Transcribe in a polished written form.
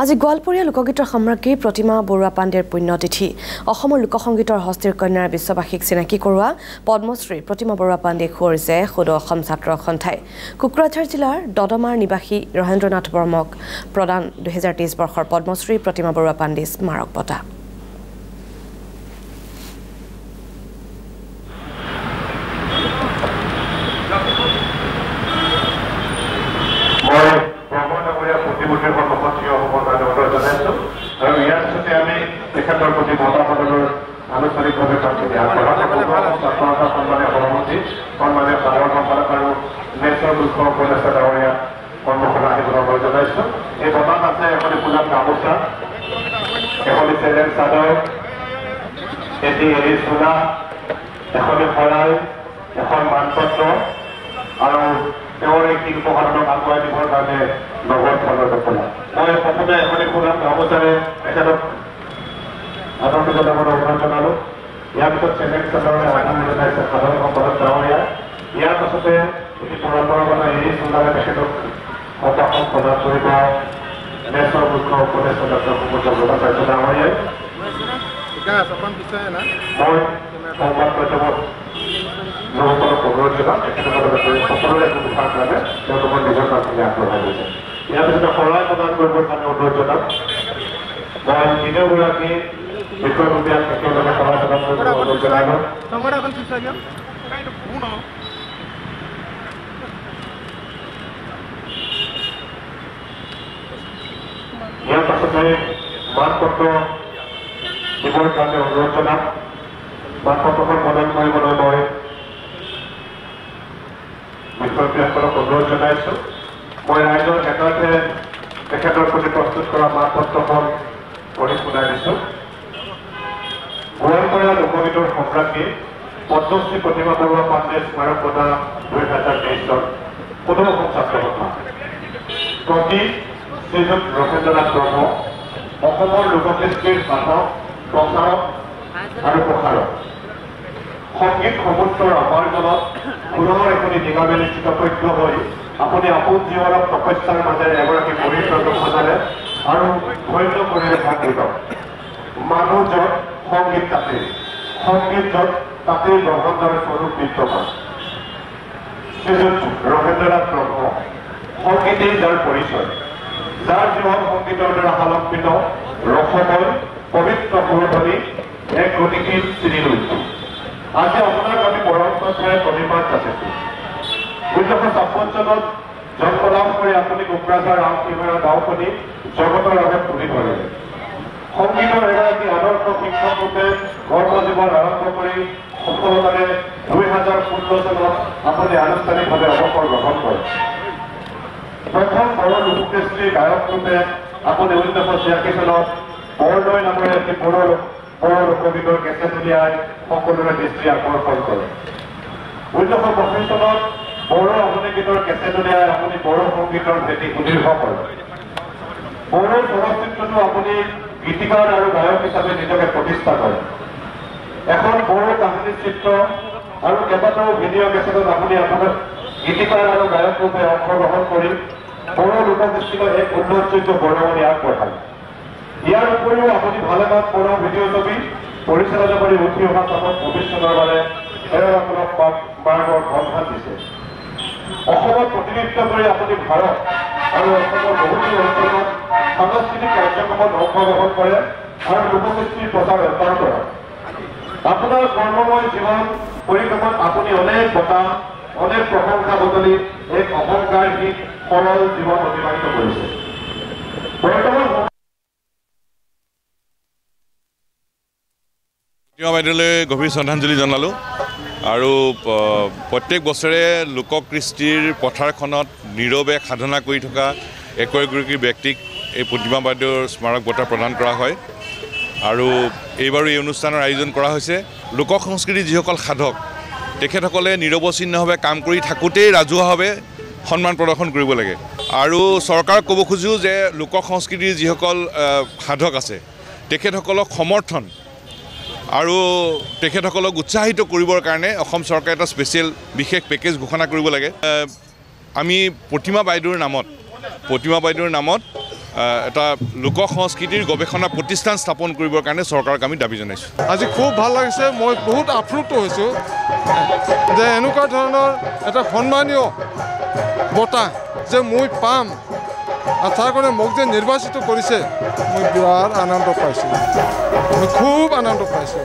আজি গোৱালপৰীয়া লোকগীতৰ সম্ৰাজ্ঞী প্ৰতিমা বৰুৱা পাণ্ডেৰ পুণ্যতিথি অসমৰ লোকসংগীতৰ হস্তিৰ কন্যাৰ বিশ্ববাসীক চিনাকি কৰোৱা পদ্মশ্ৰী প্ৰতিমা বৰুৱা পাণ্ডেক সুৱৰিছে সদৌ অসম ছাত্ৰ সন্থাই কোকৰাঝাৰ জিলাৰ দদমাৰ নিবাসী ৰহেন্দ্ৰনাথ বৰ্মক প্ৰদান 2023 বৰ্ষৰ পদ্মশ্ৰী প্ৰতিমা বৰুৱা পাণ্ডে স্মাৰক বঁটা আনুষ্ঠানিকভাৱে কামখিনি আগবঢ়াব সন্মানীয় সভাপতি সন্মানীয় সাধাৰণ সম্পাদক আৰু নেচৰ মুখ্য উপদেষ্টা ডাঙৰীয়া কৰ্মশালা আহিবলৈ জনাইছোঁ। এই বঁটাত আছে এখনি ফুলাম গামোচা, এখনি চেলেন চাদৰ, এটি এৰী চোলা, এখনি শৰাই, এখন মানপত্ৰ আৰু তেওঁৰ এই শিল্প সাধনক আগুৱাই দিবৰ কাৰণে নগদ ধনৰ দখলা। মই প্ৰথমে এখনি ফুলাম গামোচাৰে তেখেতক আদৰণি জনাবলৈ অনুৰোধ জনালোঁ। ইয়াৰ পিছত চেলেন চাদৰে আদৰণি জনাইছে সাধাৰণ সম্পাদক ডাঙৰীয়া। ইয়াৰ পাছতে এটি পৰম্পৰাগত এৰী চোলাৰে তেখেতক সম্ভাষণ প্ৰদান কৰিব নেচৰ মুখ্য উপদেষ্টা ডক্টৰ কুমুদ ভট্টাচাৰ্য ডাঙৰীয়াই। মই সংবাদ মাধ্যমত লোকসকলক অনুৰোধ জনাম তেখেতসকলৰ সকলোৰে একো বিভাগ লাগে তেওঁলোকৰ নিজৰ কামখিনি আগবঢ়াই গৈছে। ইয়াৰ পিছতে শৰাই প্ৰদান কৰিবৰ কাৰণে অনুৰোধ জনাম। মই তিনিওগৰাকী বিষয়ববীয়াক একেলগে শৰাই প্ৰদান কৰিবলৈ অনুৰোধ জনালোঁ। ইয়াৰ পাছতে মানপত্ৰ দিবৰ কাৰণে অনুৰোধ জনাম। মানপত্ৰখন প্ৰদান কৰিবলৈ মই বিষয়ববীয়াসকলক অনুৰোধ জনাইছোঁ। মই ৰাইজৰ একাতে তেখেতৰ প্ৰতি প্ৰস্তুত কৰা মানপত্ৰখন পঢ়ি শুনাই দিছোঁ। গোৱালপৰীয়া লোকগীতৰ সম্ৰাজ্ঞী পদ্মশ্ৰী প্ৰতিমা বৰুৱা পাণ্ডে স্মাৰক বঁটা 2023 সদৌ অসম ছাত্ৰ সন্থা প্ৰতি শ্ৰীযুত ৰহেন্দ্ৰনাথ বৰ্ম অসমৰ লোককৃষ্টিৰ সাধক, প্ৰচাৰক আৰু প্ৰসাৰক। সংগীত সমুদ্ৰৰ অপাৰ্জনত পুনৰ এখনি নিগামেলি স্থিতপক্ষ হৈ আপুনি আপোন জীৱনক তপস্যাৰ মাজেৰে এগৰাকী পৰিশ্ৰমক সজালে আৰু ধৈৰ্য কৰি সংগীত মানুহ য'ত সংগীত তাতেই, সংগীত য'ত তাতেই ব্ৰহ্মাণ্ডৰ স্বৰূপ বিদ্যমান। শ্ৰীযুত ৰহেন্দ্ৰনাথ ব্ৰহ্ম সংগীতেই যাৰ পৰিচয়, যাৰ জীৱন সংগীতৰ দ্বাৰা আলম্বিত ৰসময় পবিত্ৰ সুৰধনী এক গতিশীল শ্ৰীলৈ আজি আপোনাক আমি পৰম্পৰাৰে প্ৰতিবাদ যাচিছোঁ। 1956 চনত জন্ম লাভ কৰি আপুনি কোকৰাঝাৰ ৰামসিংহৰ গাঁওখনি জগতৰ আগত তুলি ধৰিলে। সংগীতৰ এগৰাকী আদৰ্শ শিক্ষক ৰূপে কৰ্মজীৱন আৰম্ভ কৰি সফলতাৰে 2016 চনত আপুনি আনুষ্ঠানিকভাৱে অৱসৰ গ্ৰহণ কৰে। প্ৰথম বড়ো লোককৃষ্টিৰ গায়ক ৰূপে আপুনি 1986 চনত বৰদৈ নামেৰে এটি বড়ো লোকগীতৰ কেছেট উলিয়াই সকলোৰে দৃষ্টি আকৰ্ষণ কৰে। 1982 চনত বড়ো আধুনিক গীতৰ কেছেট উলিয়াই আপুনি বড়ো সংগীতৰ ভেটি সুদীৰ্ঘ কৰে। বড়ো চলচ্চিত্ৰতো আপুনি গীতিকাৰ আৰু গায়ক হিচাপে নিজকে প্ৰতিষ্ঠা কৰে। এখন বড়ো কাহিনী চিত্ৰ আৰু কেইবাটাও ভিডিঅ' কেছেটত আপুনি আপোনাৰ গীতিকাৰ আৰু গায়ক ৰূপে অংশগ্ৰহণ কৰি বড়ো লোকগীতৰ এক উল্লেখযোগ্য বৰঙণি আগবঢ়ায়। ইয়াৰ উপৰিও আপুনি ভালেমান বড়ো ভিডিঅ' ছবি পৰিচালনা কৰি উঠি অহা চামত ভৱিষ্যতৰ বাবে তেওঁলোকক মাৰ্গৰ সন্ধান দিছে। অসমত প্ৰতিনিধিত্ব কৰি আপুনি ভাৰত আৰু অসমৰ বহুতো অঞ্চলত সাংস্কৃতিক কাৰ্যক্ৰমত অংশগ্ৰহণ কৰে আৰু লোকগীতিৰ প্ৰচাৰ অব্যাহত কৰে। আপোনাৰ কৰ্মময় জীৱন পৰিক্ৰমাত আপুনি অনেক বঁটা, অনেক প্ৰশংসা বদলি এক অহংকাৰহীন সৰল জীৱন অতিবাহিত কৰিছে। বৰ্তমান প্ৰতিমা বাইদেউলৈ গভীৰ শ্ৰদ্ধাঞ্জলি জনালোঁ আৰু প্ৰত্যেক বছৰে লোককৃষ্টিৰ পথাৰখনত নীৰৱে সাধনা কৰি থকা একোগৰাকী ব্যক্তিক এই প্ৰতিমা বাইদেউৰ স্মাৰক বঁটা প্ৰদান কৰা হয়। আৰু এইবাৰো এই অনুষ্ঠানৰ আয়োজন কৰা হৈছে। লোক সংস্কৃতিৰ যিসকল সাধক তেখেতসকলে নিৰৱচ্ছিন্নভাৱে কাম কৰি থাকোঁতেই ৰাজহুৱাভাৱে সন্মান প্ৰদৰ্শন কৰিব লাগে। আৰু চৰকাৰক ক'ব খোজোঁ যে লোক সংস্কৃতিৰ যিসকল সাধক আছে তেখেতসকলক সমৰ্থন আৰু তেখেতসকলক উৎসাহিত কৰিবৰ কাৰণে অসম চৰকাৰে এটা স্পেচিয়েল বিশেষ পেকেজ ঘোষণা কৰিব লাগে। আমি প্ৰতিমা বাইদেউৰ নামত এটা লোক সংস্কৃতিৰ গৱেষণা প্ৰতিষ্ঠান স্থাপন কৰিবৰ কাৰণে চৰকাৰক আমি দাবী জনাইছোঁ। আজি খুব ভাল লাগিছে, মই বহুত আপ্লুত হৈছোঁ যে এনেকুৱা ধৰণৰ এটা সন্মানীয় বঁটা যে মই পাম আৰু তাৰ কাৰণে মোক যে নিৰ্বাচিত কৰিছে মই বিৰাট আনন্দ পাইছোঁ, মই খুব আনন্দ পাইছোঁ।